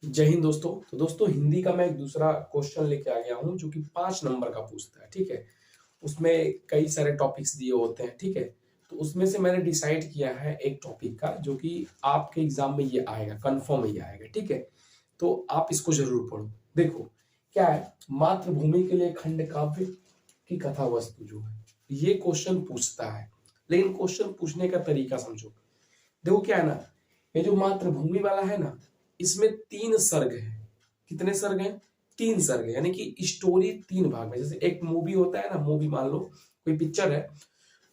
जय हिंद दोस्तों। तो दोस्तों हिंदी का मैं एक दूसरा क्वेश्चन लेके आ गया हूँ जो कि 5 नंबर का पूछता है। ठीक है, उसमें कई सारे टॉपिक्स दिए होते हैं। ठीक है, तो उसमें से मैंने डिसाइड किया है एक टॉपिक का जो कि आपके एग्जाम में ये आएगा, कंफर्म ही आएगा। ठीक है, तो आप इसको जरूर पढ़ो। देखो क्या है, मातृभूमि के लिए खंड काव्य की कथा वस्तु जो है ये क्वेश्चन पूछता है, लेकिन क्वेश्चन पूछने का तरीका समझो। देखो क्या है ना, ये जो मातृभूमि वाला है ना, इसमें 3 सर्ग है। कितने सर्ग हैं? 3 सर्ग है, यानी कि स्टोरी 3 भाग में। जैसे एक मूवी होता है ना, मूवी मान लो कोई पिक्चर है,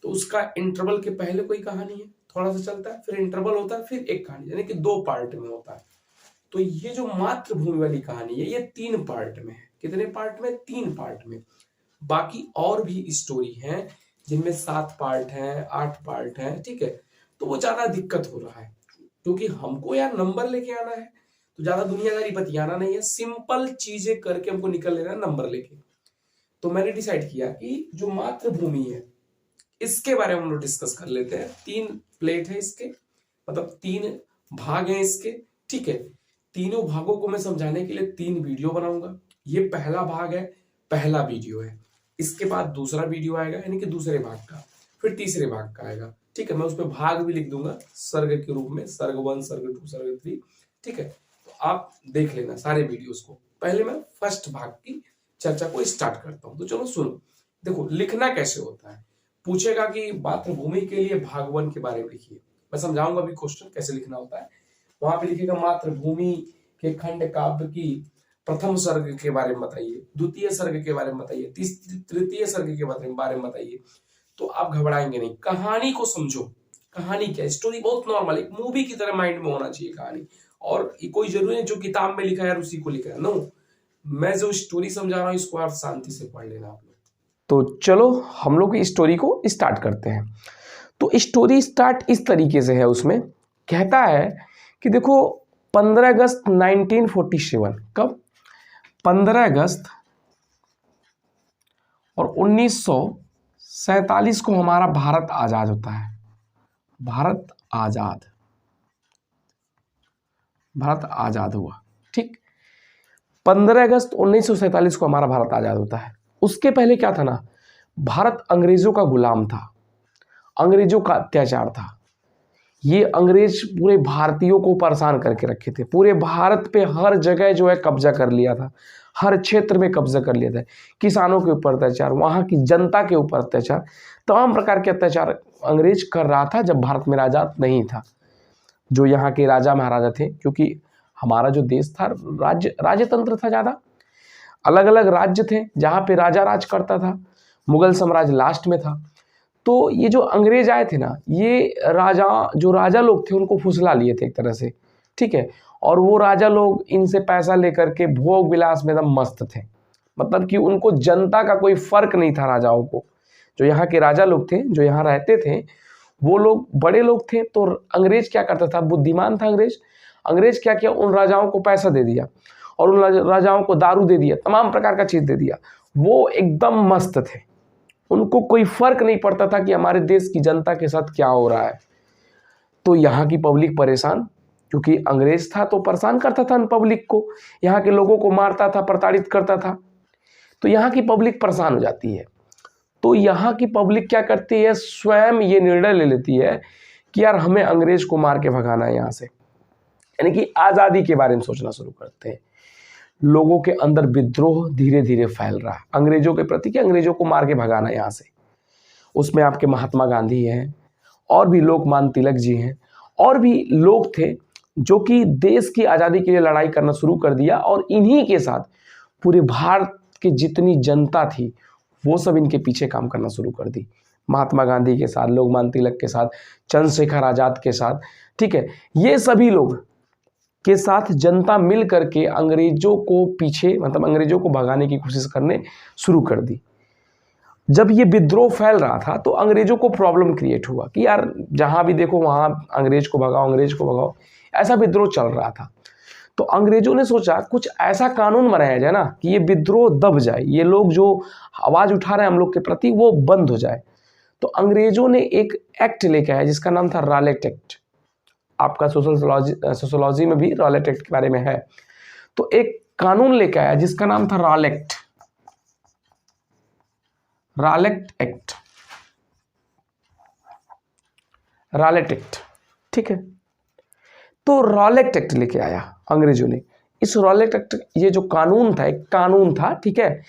तो उसका इंटरवल के पहले कोई कहानी है, थोड़ा सा चलता है, फिर इंटरवल होता है, फिर एक कहानी, यानी कि 2 पार्ट में होता है। तो ये जो मातृभूमि वाली कहानी है ये 3 पार्ट में है। कितने पार्ट में? 3 पार्ट में। बाकी और भी स्टोरी हैं जिनमें 7 पार्ट हैं, 8 पार्ट हैं। ठीक है, तो वो ज्यादा दिक्कत हो रहा है क्योंकि हमको यार नंबर लेके आना है, तो ज्यादा दुनियादारी बतियाना नहीं है, सिंपल चीजें करके हमको निकल लेना है नंबर लेके। तो मैंने डिसाइड किया कि जो मातृभूमि है इसके बारे में हम लोग डिस्कस कर लेते हैं। 3 प्लेट है इसके, मतलब 3 भाग हैं इसके। ठीक है, तीनों भागों को मैं समझाने के लिए 3 वीडियो बनाऊंगा। ये पहला भाग है, पहला वीडियो है। इसके बाद दूसरा वीडियो आएगा, यानी कि दूसरे भाग का, फिर तीसरे भाग का आएगा। ठीक है, मैं उसमें भाग भी लिख दूंगा सर्ग के रूप में, सर्ग 1, सर्ग 2, सर्ग 3। ठीक है, तो आप देख लेना सारे वीडियोस को। पहले मैं फर्स्ट भाग की चर्चा को स्टार्ट करता हूं, तो चलो सुनो। देखो लिखना कैसे होता है, पूछेगा कि मातृभूमि के लिए भाग 1 के बारे में लिखिए। मैं समझाऊंगा अभी क्वेश्चन कैसे लिखना होता है। वहां पे लिखेगा मातृभूमि के खंड काव्य की प्रथम सर्ग के बारे में बताइए, द्वितीय सर्ग के बारे में बताइए, तृतीय सर्ग के बारे में बताइए। तो आप घबराएंगे नहीं, कहानी को समझो। कहानी क्या, स्टोरी बहुत नॉर्मल, एक मूवी की तरह माइंड में होना चाहिए कहानी। और कोई जरूरी नहीं जो किताब में लिखा है उसी को लिखा है, नो। मैं जो स्टोरी समझा रहा हूँ इसको आप शांति से पढ़ लेना आप लोग। तो चलो हम लोग इस स्टोरी को स्टार्ट करते हैं। तो स्टोरी स्टार्ट इस तरीके से है, उसमें कहता है कि देखो 15 अगस्त 1947, कब? 15 अगस्त और 1947 को हमारा भारत आजाद होता है। भारत आजाद, भारत आजाद हुआ। ठीक, 15 अगस्त 1947 को हमारा भारत आजाद होता है। उसके पहले क्या था ना, भारत अंग्रेजों का गुलाम था, अंग्रेजों का अत्याचार था। ये अंग्रेज पूरे भारतीयों को परेशान करके रखे थे, पूरे भारत पे हर जगह जो है कब्जा कर लिया था, हर क्षेत्र में कब्जा कर लिया था। किसानों के ऊपर अत्याचार, वहाँ की जनता के ऊपर अत्याचार, तमाम प्रकार के अत्याचार अंग्रेज कर रहा था जब भारत में राजा नहीं था। जो यहाँ के राजा महाराजा थे, क्योंकि हमारा जो देश था राजतंत्र था, ज़्यादा अलग अलग राज्य थे जहाँ पे राजा राज करता था। मुगल साम्राज्य लास्ट में था। तो ये जो अंग्रेज आए थे ना, ये राजा लोग थे उनको फुसला लिए थे एक तरह से। ठीक है, और वो राजा लोग इनसे पैसा लेकर के भोग विलास में एकदम मस्त थे। मतलब कि उनको जनता का कोई फर्क नहीं था राजाओं को। जो यहाँ के राजा लोग थे, जो यहाँ रहते थे, वो लोग बड़े लोग थे। तो अंग्रेज क्या करता था, बुद्धिमान था अंग्रेज। अंग्रेज क्या किया, उन राजाओं को पैसा दे दिया और उन राजाओं को दारू दे दिया, तमाम प्रकार का चीज दे दिया। वो एकदम मस्त थे, उनको कोई फर्क नहीं पड़ता था कि हमारे देश की जनता के साथ क्या हो रहा है। तो यहाँ की पब्लिक परेशान, क्योंकि अंग्रेज था तो परेशान करता था पब्लिक को, यहाँ के लोगों को मारता था, प्रताड़ित करता था। तो यहाँ की पब्लिक परेशान हो जाती है। तो यहाँ की पब्लिक क्या करती है, स्वयं ये निर्णय ले लेती है कि यार हमें अंग्रेज को मार के भगाना है यहाँ से। यानी कि आज़ादी के बारे में सोचना शुरू करते हैं। लोगों के अंदर विद्रोह धीरे धीरे फैल रहा है अंग्रेजों के प्रति, कि अंग्रेजों को मार के भगाना यहाँ से। उसमें आपके महात्मा गांधी हैं, और भी लोकमान्य तिलक जी हैं, और भी लोग थे जो कि देश की आज़ादी के लिए लड़ाई करना शुरू कर दिया। और इन्हीं के साथ पूरे भारत की जितनी जनता थी वो सब इनके पीछे काम करना शुरू कर दी। महात्मा गांधी के साथ, लोकमान्य तिलक के साथ, चंद्रशेखर आज़ाद के साथ। ठीक है, ये सभी लोग के साथ जनता मिल करके अंग्रेजों को पीछे, मतलब अंग्रेजों को भगाने की कोशिश करने शुरू कर दी। जब ये विद्रोह फैल रहा था तो अंग्रेजों को प्रॉब्लम क्रिएट हुआ कि यार जहां भी देखो वहां अंग्रेज को भगाओ, अंग्रेज को भगाओ, ऐसा विद्रोह चल रहा था। तो अंग्रेजों ने सोचा कुछ ऐसा कानून बनाया जाए ना कि ये विद्रोह दब जाए, ये लोग जो आवाज उठा रहे हैं हम लोग के प्रति वो बंद हो जाए। तो अंग्रेजों ने एक एक्ट लेके आया जिसका नाम था रॉलेट एक्ट। आपका सोशोलॉजी में भी रॉलेट एक्ट के बारे में है। तो एक कानून लेके आया जिसका नाम था रॉलेक्ट एक्ट। रॉलेट एक्ट, ठीक है। तो रॉलेट एक्ट लेके आया अंग्रेजों ने। इस रॉलेट एक्ट, ये जो कानून था, एक कानून था, ठीक है।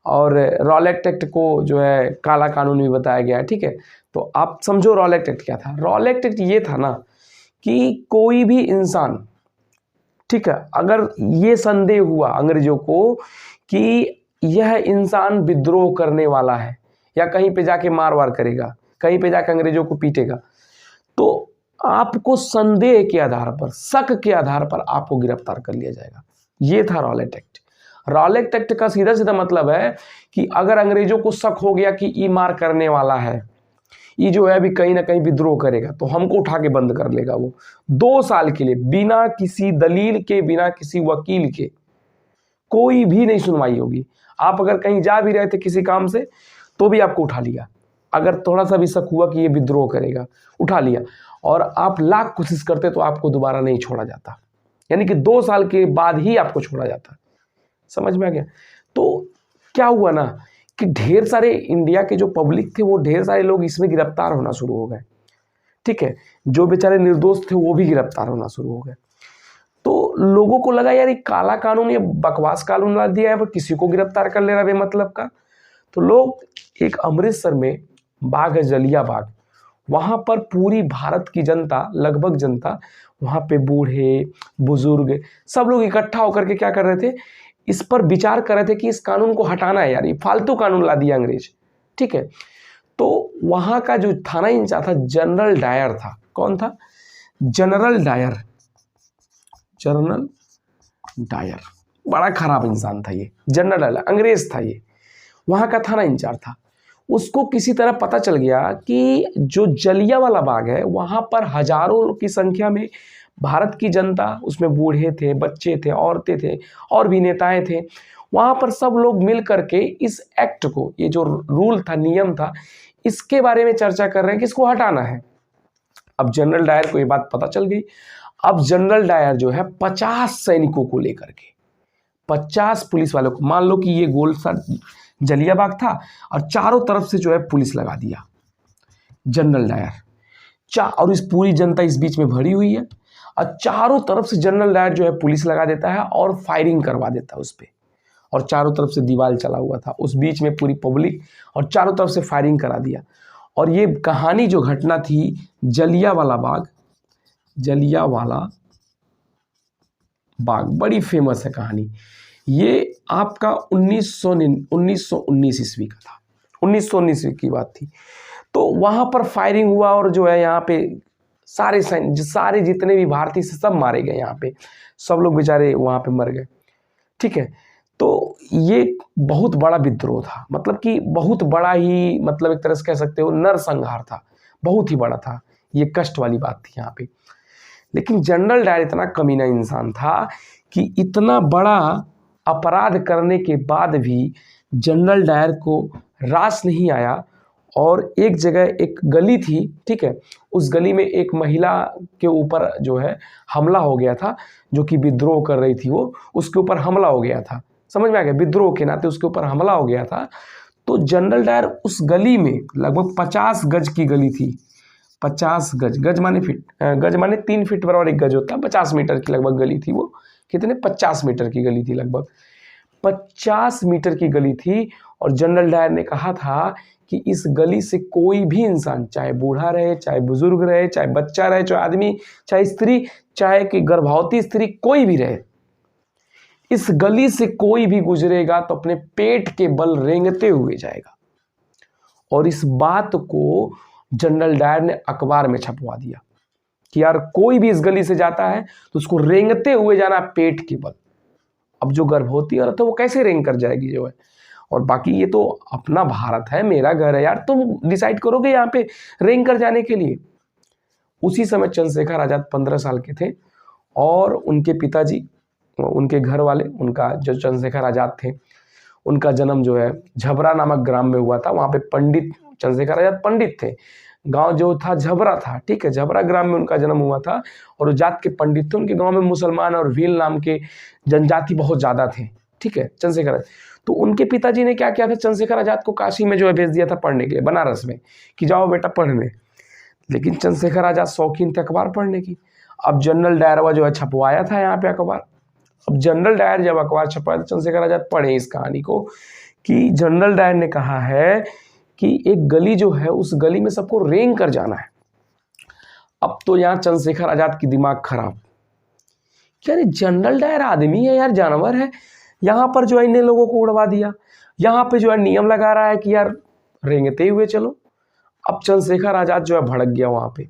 और रॉलेट एक्ट को जो है काला कानून भी बताया गया है, ठीक है। तो आप समझो रॉलेट एक्ट क्या था। रॉलेट एक्ट ये था ना कि कोई भी इंसान, ठीक है, अगर ये संदेह हुआ अंग्रेजों को कि यह इंसान विद्रोह करने वाला है या कहीं पे जाके मार वार करेगा, कहीं पे जाके अंग्रेजों को पीटेगा, तो आपको संदेह के आधार पर, शक के आधार पर आपको गिरफ्तार कर लिया जाएगा। ये था रॉलेट एक्ट। रॉलेट एक्ट का सीधा सीधा मतलब है कि अगर अंग्रेजों को शक हो गया कि ये मार करने वाला है, ये जो है अभी कहीं ना कहीं विद्रोह करेगा, तो हमको उठा के बंद कर लेगा वो 2 साल के लिए, बिना किसी दलील के, बिना किसी वकील के, कोई भी नहीं सुनवाई होगी। आप अगर कहीं जा भी रहे थे किसी काम से तो भी आपको उठा लिया। अगर थोड़ा सा भी शक हुआ कि ये विद्रोह करेगा, उठा लिया, और आप लाख कोशिश करते तो आपको दोबारा नहीं छोड़ा जाता। यानी कि 2 साल के बाद ही आपको छोड़ा जाता। समझ में आ गया। तो क्या हुआ ना कि ढेर सारे इंडिया के जो पब्लिक थे, वो ढेर सारे लोग इसमें गिरफ्तार होना शुरू हो गए, ठीक है। जो बेचारे निर्दोष थे वो भी गिरफ्तार होना शुरू हो गए। तो लोगों को लगा यार ये काला कानून, ये बकवास कानून ला दिया है, पर किसी को गिरफ्तार कर ले रहा है बेमतलब का। तो लोग, एक अमृतसर में बाग है जलिया बाग, वहाँ पर पूरी भारत की जनता, लगभग जनता, वहाँ पे बूढ़े बुजुर्ग सब लोग इकट्ठा होकर के क्या कर रहे थे, इस पर विचार कर रहे थे कि इस कानून को हटाना है यार, ये फालतू कानून ला दिया अंग्रेज, ठीक है। तो वहाँ का जो थाना इंचार्ज था, जनरल डायर था। कौन था? General Dyer. जनरल डायर बड़ा खराब इंसान था ये, जनरल डायर, अंग्रेज था ये, वहाँ का थाना इंचार्ज था। उसको किसी तरह पता चल गया कि जो जलियांवाला बाग है, वहाँ पर हजारों की संख्या में भारत की जनता, उसमें बूढ़े थे, बच्चे थे, औरतें थे, और भी नेताएं थे, वहाँ पर सब लोग मिल करके इस एक्ट को, ये जो रूल था, नियम था, इसके बारे में चर्चा कर रहे हैं कि इसको हटाना है। अब जनरल डायर को ये बात पता चल गई। अब जनरल डायर जो है 50 सैनिकों को लेकर के, 50 पुलिस वालों को, मान लो कि ये गोल सा जलिया बाग था और चारों तरफ से जो है पुलिस लगा दिया जनरल डायर, और इस पूरी जनता इस बीच में भरी हुई है, और चारों तरफ से जनरल डायर जो है पुलिस लगा देता है और फायरिंग करवा देता है उस पर, और चारों तरफ से दीवार चला हुआ था, उस बीच में पूरी पब्लिक, और चारों तरफ से फायरिंग करा दिया। और ये कहानी जो घटना थी जलियांवाला बाग, जलियांवाला बाग बड़ी फेमस है कहानी। ये आपका 1919 ईस्वी का था, 1919 ईस्वी की बात थी। तो वहाँ पर फायरिंग हुआ और जो है यहाँ पे सारे जितने भी भारतीय से सब मारे गए, यहाँ पे सब लोग बेचारे वहाँ पे मर गए, ठीक है। तो ये बहुत बड़ा विद्रोह था, मतलब कि बहुत बड़ा ही, मतलब एक तरह से कह सकते हो नरसंहार था, बहुत ही बड़ा था। ये कष्ट वाली बात थी यहाँ पे। लेकिन जनरल डायर इतना कमीना इंसान था कि इतना बड़ा अपराध करने के बाद भी जनरल डायर को रास नहीं आया, और एक जगह एक गली थी, ठीक है, उस गली में एक महिला के ऊपर जो है हमला हो गया था, जो कि विद्रोह कर रही थी, वो उसके ऊपर हमला हो गया था। समझ में आ गया, विद्रोह के नाते उसके ऊपर हमला हो गया था। तो जनरल डायर उस गली में, लगभग 50 गज की गली थी, 50 गज, गज माने फीट, गज माने 3 फीट बराबर एक गज होता है, 50 मीटर की लगभग गली थी वो। कितने? 50 मीटर की गली थी, लगभग 50 मीटर की गली थी। और जनरल डायर ने कहा था कि इस गली से कोई भी इंसान, चाहे बूढ़ा रहे, चाहे बुजुर्ग रहे, चाहे बच्चा रहे, चाहे आदमी, चाहे स्त्री, चाहे कि गर्भवती स्त्री, कोई भी रहे, इस गली से कोई भी गुजरेगा तो अपने पेट के बल रेंगते हुए जाएगा। और इस बात को जनरल डायर ने अखबार में छपवा दिया कि यार कोई भी इस गली से जाता है तो उसको रेंगते हुए जाना पेट के बल। अब जो गर्भवती औरत है वो कैसे रेंग कर जाएगी जो है, और बाकी ये तो अपना भारत है, मेरा घर है यार, तुम डिसाइड करोगे यहाँ पे रेंग कर जाने के लिए। उसी समय चंद्रशेखर आजाद 15 साल के थे, और उनके पिताजी, उनके घर वाले, उनका जो चंद्रशेखर आजाद थे, उनका जन्म जो है झबरा नामक ग्राम में हुआ था। वहाँ पे पंडित, चंद्रशेखर आजाद पंडित थे, गांव जो था झबरा था, ठीक है, झबरा ग्राम में उनका जन्म हुआ था। और वो जात के पंडित थे, उनके गांव में मुसलमान और भील नाम के जनजाति बहुत ज़्यादा थे, ठीक है, चंद्रशेखर। तो उनके पिताजी ने क्या किया था, चंद्रशेखर आजाद को काशी में जो है भेज दिया था पढ़ने के लिए, बनारस में, कि जाओ बेटा पढ़ने। लेकिन चंद्रशेखर आजाद शौकीन थे अखबार पढ़ने की। अब जनरल डायर जो है छपवाया था यहाँ पे अखबार। अब जनरल डायर जब अखबार छपवाया तो चंद्रशेखर आजाद पढ़े इस कहानी को, कि जनरल डायर ने कहा है कि एक गली जो है उस गली में सबको रेंग कर जाना है। अब तो यहाँ चंद्रशेखर आजाद की दिमाग खराब, क्या जनरल डायर आदमी है यार, जानवर है, यहाँ पर जो है इन्हें लोगों को उड़वा दिया, यहाँ पे जो है नियम लगा रहा है कि यार रेंगते हुए चलो। अब चंद्रशेखर आजाद जो है भड़क गया वहाँ पे,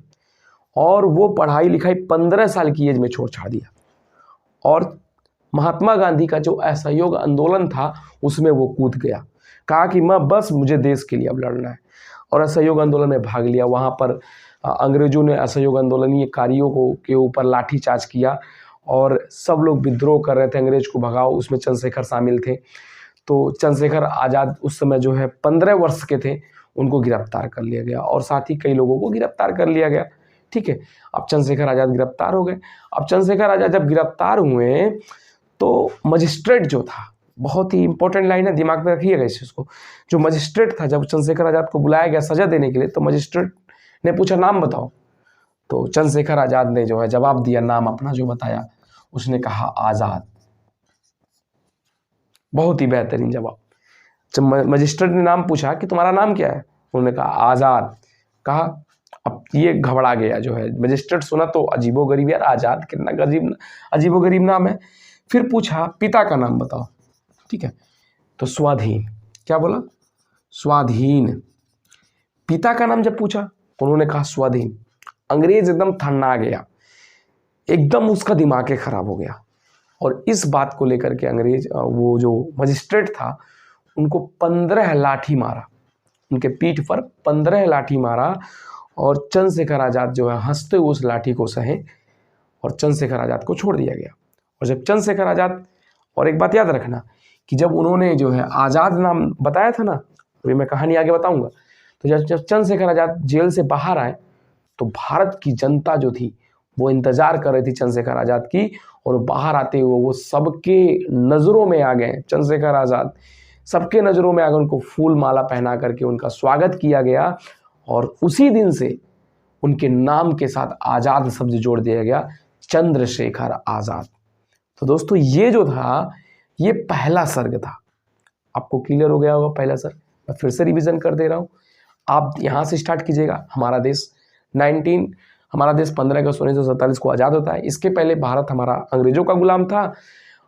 और वो पढ़ाई लिखाई 15 साल की एज में छोड़ छाड़ दिया, और महात्मा गांधी का जो असहयोग आंदोलन था उसमें वो कूद गया। कहा कि मैं बस मुझे देश के लिए अब लड़ना है, और असहयोग आंदोलन में भाग लिया। वहाँ पर अंग्रेजों ने असहयोग आंदोलनीय कारियों को के ऊपर लाठीचार्ज किया, और सब लोग विद्रोह कर रहे थे अंग्रेज को भगाओ, उसमें चंद्रशेखर शामिल थे। तो चंद्रशेखर आज़ाद उस समय जो है 15 वर्ष के थे, उनको गिरफ्तार कर लिया गया, और साथ ही कई लोगों को गिरफ्तार कर लिया गया, ठीक है। अब चंद्रशेखर आज़ाद गिरफ्तार हो गए। अब चंद्रशेखर आज़ाद जब गिरफ्तार हुए तो मजिस्ट्रेट जो था, बहुत ही इंपॉर्टेंट लाइन है, दिमाग में रखिएगा इस चीज़ को, जो मजिस्ट्रेट था, जब चंद्रशेखर आज़ाद को बुलाया गया सजा देने के लिए, तो मजिस्ट्रेट ने पूछा नाम बताओ। तो चंद्रशेखर आज़ाद ने जो है जवाब दिया, नाम अपना जो बताया, उसने कहा आज़ाद। बहुत ही बेहतरीन जवाब। जब मजिस्ट्रेट ने नाम पूछा कि तुम्हारा नाम क्या है, उन्होंने कहा आज़ाद। कहा, अब ये घबरा गया जो है मजिस्ट्रेट, सुना तो अजीबोगरीब, यार आज़ाद कितना अजीबोगरीब नाम है। फिर पूछा पिता का नाम बताओ, ठीक है, तो स्वाधीन। क्या बोला, स्वाधीन। पिता का नाम जब पूछा उन्होंने कहा स्वाधीन। अंग्रेज एकदम थन्ना गया, एकदम उसका दिमाग ही खराब हो गया, और इस बात को लेकर के अंग्रेज वो जो मजिस्ट्रेट था उनको 15 लाठी मारा, उनके पीठ पर 15 लाठी मारा, और चंद्रशेखर आज़ाद जो है हंसते हुए उस लाठी को सहे, और चंद्रशेखर आज़ाद को छोड़ दिया गया। और जब चंद्रशेखर आज़ाद, और एक बात याद रखना कि जब उन्होंने जो है आज़ाद नाम बताया था ना, अभी मैं कहानी आगे बताऊंगा, तो जब चंद्रशेखर आज़ाद जेल से बाहर आए तो भारत की जनता जो थी वो इंतजार कर रही थी चंद्रशेखर आज़ाद की, और बाहर आते हुए वो सबके नज़रों में आ गए। चंद्रशेखर आज़ाद सबके नज़रों में आ गए, उनको फूल माला पहना करके उनका स्वागत किया गया, और उसी दिन से उनके नाम के साथ आज़ाद शब्द जोड़ दिया गया, चंद्रशेखर आज़ाद। तो दोस्तों ये जो था ये पहला सर्ग था, आपको क्लियर हो गया होगा पहला सर्ग। मैं फिर से रिवीजन कर दे रहा हूँ, आप यहाँ से स्टार्ट कीजिएगा। हमारा देश 15 अगस्त 1947 को आज़ाद होता है। इसके पहले भारत हमारा अंग्रेजों का गुलाम था,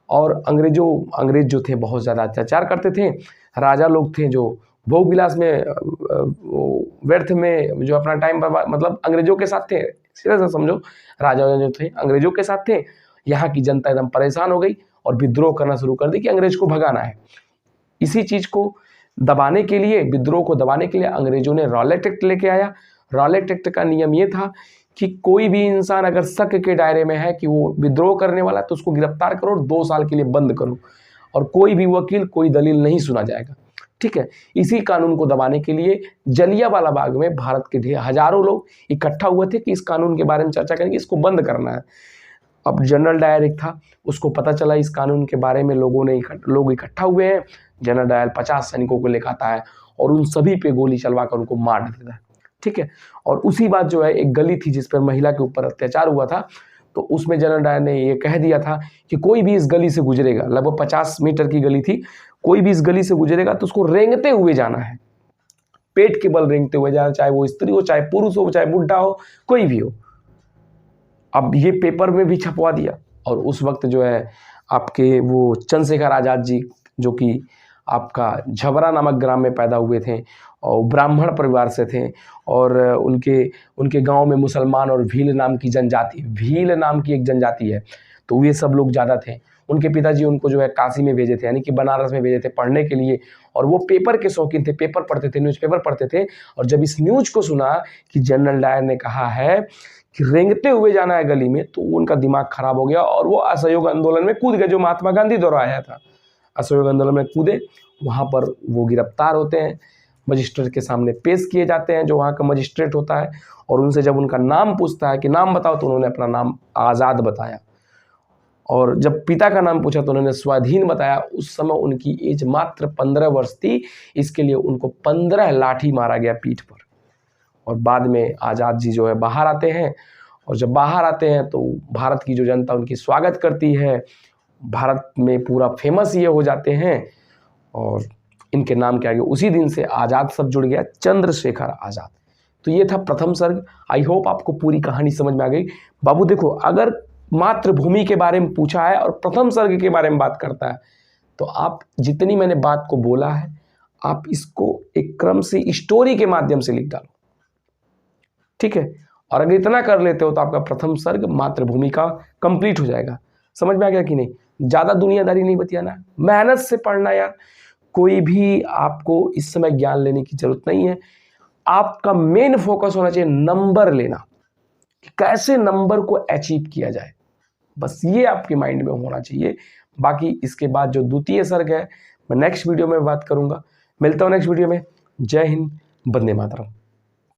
और अंग्रेज जो थे बहुत ज़्यादा अत्याचार करते थे। राजा लोग थे जो भोग विलास में व्यर्थ में जो अपना टाइम मतलब अंग्रेजों के साथ थे, सीधा सा समझो, राजा जो थे अंग्रेजों के साथ थे। यहाँ की जनता एकदम परेशान हो गई और विद्रोह करना शुरू कर दी कि अंग्रेज को भगाना है। इसी चीज़ को दबाने के लिए, विद्रोह को दबाने के लिए अंग्रेजों ने रॉलेट एक्ट लेके आया। रॉलेट एक्ट का नियम ये था कि कोई भी इंसान अगर शक के दायरे में है कि वो विद्रोह करने वाला है तो उसको गिरफ्तार करो और 2 साल के लिए बंद करो, और कोई भी वकील कोई दलील नहीं सुना जाएगा, ठीक है। इसी कानून को दबाने के लिए जलियांवाला बाग में भारत के हजारों लोग इकट्ठा हुए थे कि इस कानून के बारे में चर्चा करेंगे, इसको बंद करना है। अब जनरल डायर एक था, उसको पता चला इस कानून के बारे में, लोग इकट्ठा हुए हैं। जनरल डायर 50 सैनिकों को लेकर आता है और उन सभी पे गोली चलवाकर उनको मार देता है, ठीक है। और उसी बात जो है, एक गली थी जिस पर महिला के ऊपर अत्याचार हुआ था, तो उसमें जनरल डायर ने ये कह दिया था कि कोई भी इस गली से गुजरेगा, लगभग 50 मीटर की गली थी, कोई भी इस गली से गुजरेगा तो उसको रेंगते हुए जाना है, पेट के बल रेंगते हुए जाना, चाहे वो स्त्री हो, चाहे पुरुष हो, चाहे बुढ़ा हो, कोई भी हो। अब ये पेपर में भी छपवा दिया, और उस वक्त जो है आपके वो चंद्रशेखर आज़ाद जी, जो कि आपका झबरा नामक ग्राम में पैदा हुए थे और ब्राह्मण परिवार से थे, और उनके गांव में मुसलमान और भील नाम की एक जनजाति है, तो ये सब लोग ज़्यादा थे। उनके पिताजी उनको जो है काशी में भेजे थे, यानी कि बनारस में भेजे थे पढ़ने के लिए, और वो पेपर के शौकीन थे, पेपर पढ़ते थे, न्यूज़पेपर पढ़ते थे। और जब इस न्यूज़ को सुना कि जनरल डायर ने कहा है कि रेंगते हुए जाना है गली में, तो उनका दिमाग खराब हो गया और वो असहयोग आंदोलन में कूद गए, जो महात्मा गांधी द्वारा आया था। असहयोग आंदोलन में कूदे, वहाँ पर वो गिरफ्तार होते हैं, मजिस्ट्रेट के सामने पेश किए जाते हैं, जो वहाँ का मजिस्ट्रेट होता है, और उनसे जब उनका नाम पूछता है कि नाम बताओ, तो उन्होंने अपना नाम आज़ाद बताया। और जब पिता का नाम पूछा तो उन्होंने स्वाधीन बताया। उस समय उनकी एज मात्र 15 वर्ष थी, इसके लिए उनको 15 लाठी मारा गया पीठ पर। और बाद में आज़ाद जी जो है बाहर आते हैं, और जब बाहर आते हैं तो भारत की जो जनता उनकी स्वागत करती है, भारत में पूरा फेमस ये हो जाते हैं, और इनके नाम के आगे उसी दिन से आज़ाद शब्द जुड़ गया, चंद्रशेखर आज़ाद। तो ये था प्रथम सर्ग। आई होप आपको पूरी कहानी समझ में आ गई। बाबू देखो, अगर मातृभूमि के बारे में पूछा है और प्रथम सर्ग के बारे में बात करता है, तो आप जितनी मैंने बात को बोला है, आप इसको एक क्रम से स्टोरी के माध्यम से लिख डालो, ठीक है। और अगर इतना कर लेते हो तो आपका प्रथम सर्ग मातृभूमि का कंप्लीट हो जाएगा। समझ में आ गया कि नहीं? ज़्यादा दुनियादारी नहीं बतियाना, मेहनत से पढ़ना यार। कोई भी आपको इस समय ज्ञान लेने की जरूरत नहीं है। आपका मेन फोकस होना चाहिए नंबर लेना, कि कैसे नंबर को अचीव किया जाए, बस ये आपके माइंड में होना चाहिए। बाकी इसके बाद जो द्वितीय सर्ग है, मैं नेक्स्ट वीडियो में बात करूंगा। मिलता हूं नेक्स्ट वीडियो में। जय हिंद, वंदे मातरम।